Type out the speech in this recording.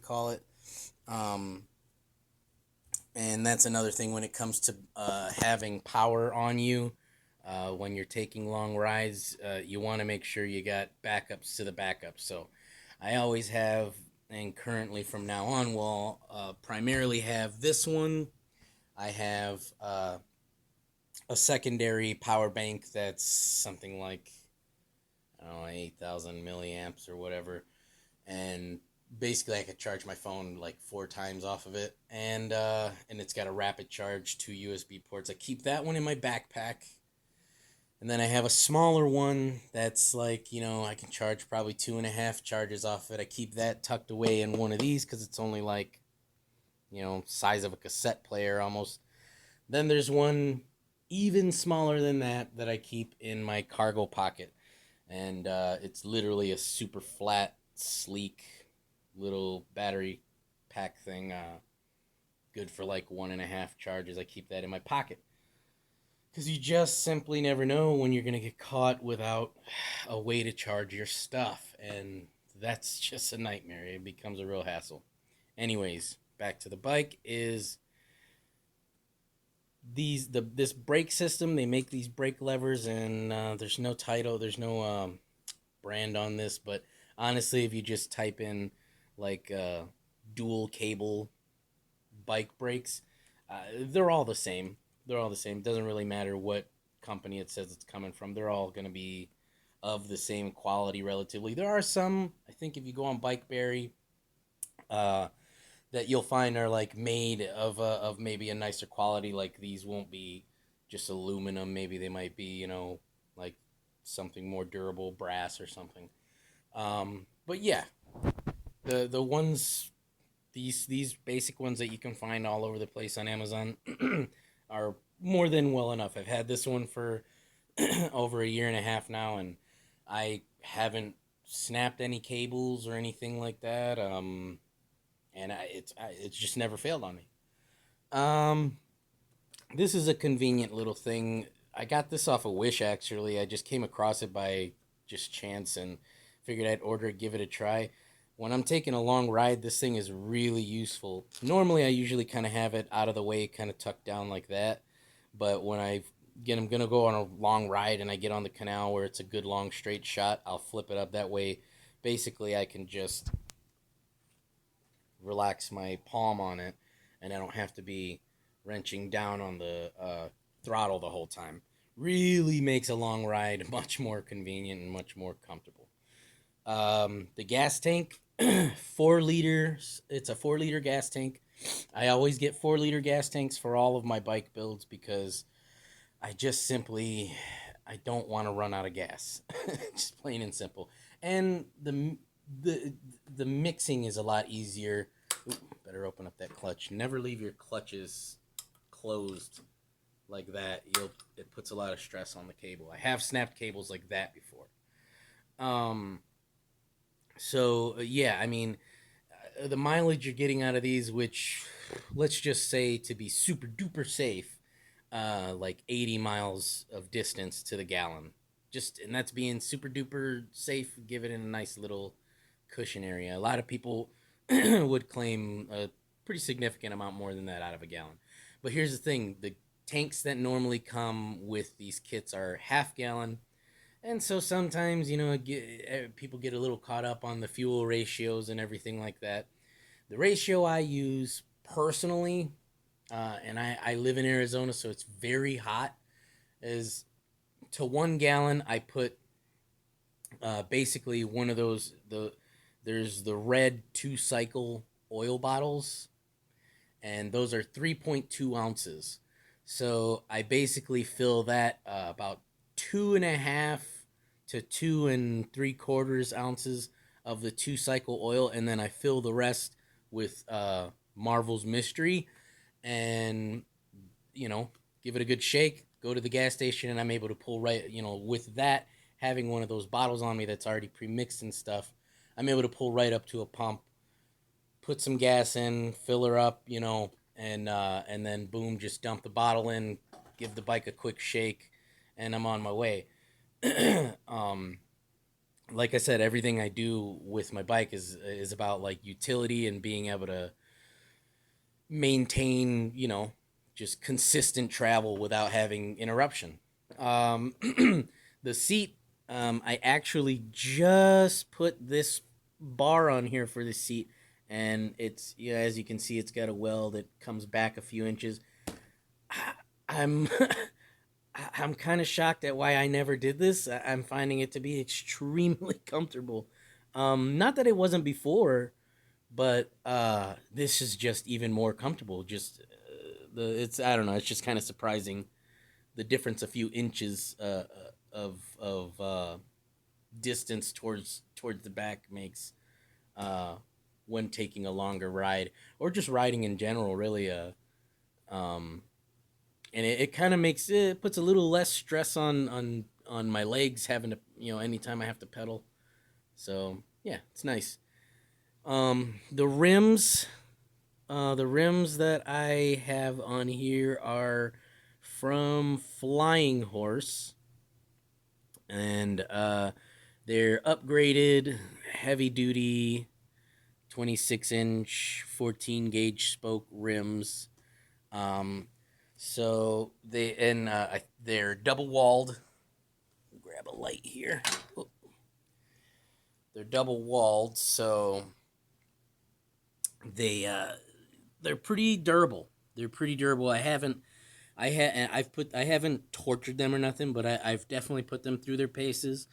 call it. Um, and that's another thing when it comes to having power on you. When you're taking long rides, you want to make sure you got backups to the backups. So I always have, and currently from now on, will primarily have this one. I have a secondary power bank that's something like, I don't know, 8,000 milliamps or whatever. And basically, I could charge my phone like 4 times off of it. And it's got a rapid charge, 2 USB ports. I keep that one in my backpack. And then I have a smaller one that's like, I can charge probably 2.5 charges off it. I keep that tucked away in one of these because it's only like, size of a cassette player almost. Then there's one even smaller than that I keep in my cargo pocket. And it's literally a super flat, sleek little battery pack thing. Good for like 1.5 charges. I keep that in my pocket. Because you just simply never know when you're going to get caught without a way to charge your stuff. And that's just a nightmare. It becomes a real hassle. Anyways, back to the bike is this brake system. They make these brake levers, and there's no title, there's no brand on this, but honestly, if you just type in like dual cable bike brakes, they're all the same. They're all the same. It doesn't really matter what company it says it's coming from. They're all going to be of the same quality relatively. There are some, I think, if you go on BikeBerry, uh, that you'll find are like made of maybe a nicer quality. Like these won't be just aluminum. Maybe they might be, like something more durable, brass or something. But yeah, the ones, these basic ones that you can find all over the place on Amazon are more than well enough. I've had this one for over a year and a half now, and I haven't snapped any cables or anything like that. And it's just never failed on me. Um, this is a convenient little thing. I got this off of Wish actually. I just came across it by just chance and figured I'd order it, give it a try. When I'm taking a long ride, this thing is really useful. Normally, I usually kind of have it out of the way, kind of tucked down like that. But when I'm gonna go on a long ride and I get on the canal where it's a good long straight shot, I'll flip it up that way. Basically, I can just relax my palm on it, and I don't have to be wrenching down on the throttle the whole time. Really makes a long ride much more convenient and much more comfortable. The gas tank, 4 liters. It's a 4 liter gas tank. I always get 4 liter gas tanks for all of my bike builds because I just simply I don't want to run out of gas. Just plain and simple. And the the mixing is a lot easier. Ooh, better open up that clutch. Never leave your clutches closed like that. It puts a lot of stress on the cable. I have snapped cables like that before. Um so yeah, I mean, the mileage you're getting out of these, which let's just say to be super duper safe, like 80 miles of distance to the gallon. Just, and that's being super duper safe. Give it in a nice little cushion area. A lot of people would claim a pretty significant amount more than that out of a gallon. But here's the thing: the tanks that normally come with these kits are half gallon, and so sometimes people get a little caught up on the fuel ratios and everything like that. The ratio I use personally, and I live in Arizona, so it's very hot, is to 1 gallon, I put basically one of there's the red 2 cycle oil bottles, and those are 3.2 ounces. So I basically fill that about 2.5 to 2 3/4 ounces of the 2 cycle oil, and then I fill the rest with Marvel's Mystery, and you know, give it a good shake, go to the gas station, and I'm able to pull right, with that, having one of those bottles on me that's already pre-mixed and stuff, I'm able to pull right up to a pump, put some gas in, fill her up, and then boom, just dump the bottle in, give the bike a quick shake, and I'm on my way. um, like I said, everything I do with my bike is about like utility and being able to maintain, just consistent travel without having interruption. Um, the seat, I actually just put this bar on here for the seat, and it's, yeah, as you can see, it's got a well that comes back a few inches. I'm I'm kind of shocked at why I never did this. I'm finding it to be extremely comfortable. Not that it wasn't before, but this is just even more comfortable. Just the it's I don't know. It's just kind of surprising the difference a few inches of distance towards the back makes uh, when taking a longer ride or just riding in general. Really, um, and it kind of makes it puts a little less stress on my legs having to anytime I have to pedal. So yeah, it's nice. The rims that I have on here are from Flying Horse, and they're upgraded, heavy duty, 26-inch, 14 gauge spoke rims. Um, they're double walled. Grab a light here. Oh, they're double walled, so they they're pretty durable. They're pretty durable. I haven't tortured them or nothing, but I've definitely put them through their paces.